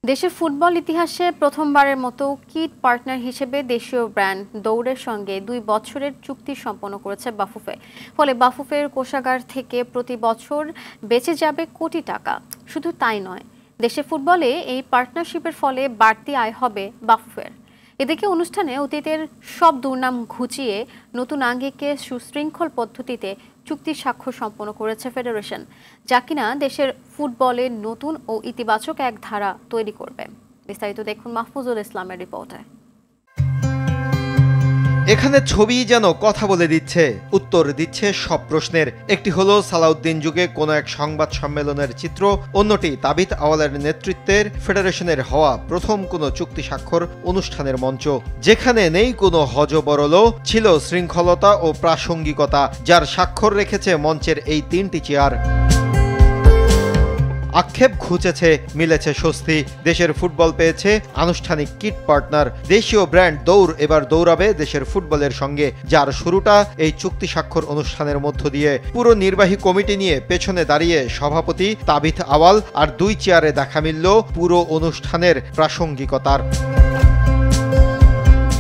দেশের ফুটবল ইতিহাসে প্রথমবারের মতো কিট পার্টনার হিসেবে দেশীয় ব্র্যান্ড দৌড়ের সঙ্গে 2 বছরের চুক্তি সম্পন্ন করেছে বাফুফে। ফলে বাফুফের কোষাগার থেকে প্রতি বছর বেঁচে যাবে কোটি টাকা। শুধু তাই নয়, দেশের ফুটবলে এই পার্টনারশিপের ফলে বাড়তি আয় হবে বাফুফের। এদিকে অনুষ্ঠানে অতীতের সব দুর্নাম ঘুচিয়ে নতুন আঙ্গিকে সুশৃঙ্খল পদ্ধতিতে চুক্তি স্বাক্ষর সম্পন্ন করেছে ফেডারেশন, যা কিনা দেশের ফুটবলে নতুন ও ইতিবাচক এক ধারা তৈরি করবে। বিস্তারিত দেখুন মাহফুজুল ইসলামের রিপোর্টে। এখানে ছবি যেন কথা বলে দিচ্ছে, উত্তর দিচ্ছে সব প্রশ্নের। একটি হলো সালাউদ্দিন যুগে কোনো এক সংবাদ সম্মেলনের চিত্র, অন্যটি তাবিথ আওয়ালের নেতৃত্বের ফেডারেশনের হওয়া প্রথম কোনো চুক্তি স্বাক্ষর অনুষ্ঠানের মঞ্চ, যেখানে নেই কোনো হজবরল, ছিল শৃঙ্খলতা ও প্রাসঙ্গিকতা, যার স্বাক্ষর রেখেছে মঞ্চের এই 3টি চেয়ার। আক্ষেপ ঘুচেছে, মিলেছে স্বস্তি। দেশের ফুটবল পেয়েছে আনুষ্ঠানিক কিট পার্টনার। দেশীয় ব্র্যান্ড দৌড় এবার দৌড়াবে দেশের ফুটবলের সঙ্গে, যার শুরুটা এই চুক্তি স্বাক্ষর অনুষ্ঠানের মধ্য দিয়ে। পুরো নির্বাহী কমিটি নিয়ে পেছনে দাঁড়িয়ে সভাপতি তাবিথ আওয়াল, আর 2 চেয়ারে দেখা মিলল পুরো অনুষ্ঠানের প্রাসঙ্গিকতার।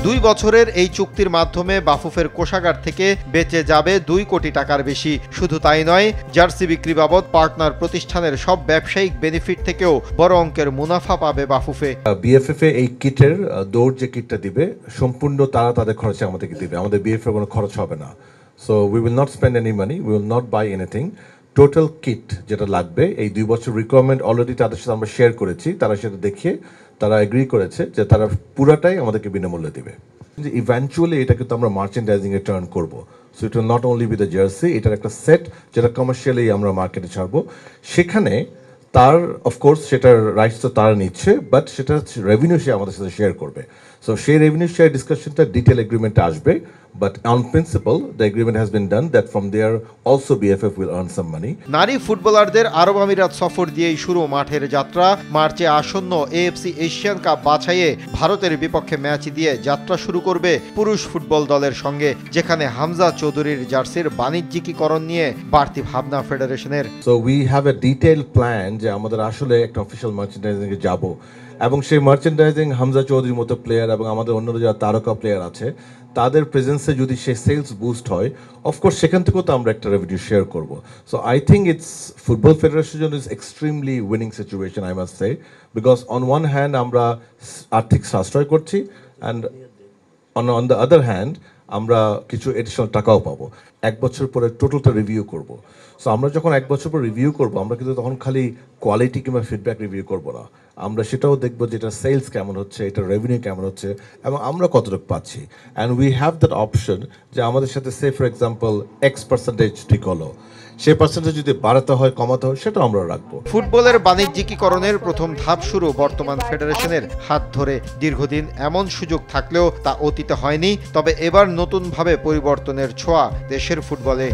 2 বছরের এই চুক্তির মাধ্যমে বাফুফের কোষাগার থেকে বেঁচে যাবে 2 কোটি টাকার বেশি। শুধু তাই নয়, জার্সি বিক্রি বাবদ পার্টনার প্রতিষ্ঠানের সব ব্যবসায়িক বেনিফিট থেকেও বড় অঙ্কের মুনাফা পাবে বাফুফে। বিএফএফ এই কিটের দৌড় যে কিটটা দিবে সম্পূর্ণ তারা তাদের খরচে আমাদেরকে দিবে, আমাদের বিএফএফ কোনো খরচ হবে না। So we will not spend any money, we will not by anything. Total kit যেটা লাগবে এই 2 বছর রিকোয়ারমেন্ট অলরেডি তাদের সাথে আমরা শেয়ার করেছি, তারা সেটা দেখিয়ে তারা এগ্রি করেছে যে তারা পুরাটাই আমাদেরকে বিনামূল্যে দেবে। ইভেন্চুয়ালি এটা কিন্তু আমরা মার্চেন্ডাইজিং এ টার্ন করবো। So it will not only with the jersey, এটার একটা সেট যেটা কমার্শিয়ালি আমরা মার্কেটে ছাড়বো। সেখানে তার অফকোর্স সেটার রাইটস তো তারা নিচ্ছে, বাট সেটা রেভিনিউ সে আমাদের সাথে শেয়ার করবে। সো সেই রেভিনিউ শেয়ার ডিসকাশনটা ডিটেল এগ্রিমেন্টে আসবে, but on principle the agreement has been done that from there also BFF will earn some money. নারী ফুটবলারদের আরব আমিরাত সফর দিয়েই শুরু মাঠের যাত্রা। মার্চে আসন্ন এএফসি এশিয়ান কাপ বাছাইয়ে ভারতের বিপক্ষে ম্যাচ দিয়ে যাত্রা শুরু করবে পুরুষ ফুটবল দলের সঙ্গে, যেখানে হামজা চৌধুরীর জার্সির বাণিজ্যিকীকরণ নিয়ে বাড়তি ভাবনা ফেডারেশনের। So we have a detailed plan যে আমাদের আসলে একটা অফিশিয়াল মার্চেন্ডাইজিং এ যাব, এবং সেই মার্চেন্ডাইজিং হামজা চৌধুরীর মতো প্লেয়ার এবং আমাদের অন্য যারা তারকা প্লেয়ার আছে তাদের প্রেজেন্সে যদি সেই সেলস বুস্ট হয়, অফকোর্স সেখান থেকেও তো আমরা একটা রেভিনিউ শেয়ার করব। So I think it's football federation is extremely winning situation, I must say, because on one hand আমরা আর্থিক সাশ্রয় করছি, and on the other hand আমরা কিছু এডিশনাল টাকাও পাবো। 1 বছর পরে টোটালটা রিভিউ করব। সো আমরা যখন 1 বছর পর রিভিউ করব, আমরা কিন্তু তখন খালি কোয়ালিটি কিংবা ফিডব্যাক রিভিউ করবো না, আমরা সেটাও দেখবো যে এটা সেলস কেমন হচ্ছে, এটা রেভিনিউ কেমন হচ্ছে, এবং আমরা কতটুকু পাচ্ছি। And we have that option যে আমাদের সাথে সে ফর এক্সাম্পল X% ঠিক হলো, সেই পার্সেন্টেজ যদি বাড়াতে হয় কমাতে হয় সেটাও আমরা রাখবো। ফুটবলের বাণিজ্যিকীকরণের প্রথম ধাপ শুরু বর্তমান ফেডারেশনের হাত ধরে। দীর্ঘদিন এমন সুযোগ থাকলেও তা অতীতে হয়নি, তবে এবার নতুনভাবে পরিবর্তনের ছোঁয়া দেশের ফুটবলে।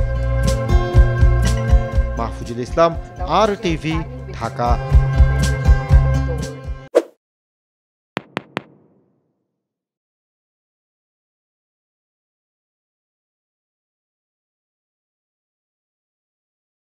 মাহফুজুল ইসলাম, RTV, ঢাকা।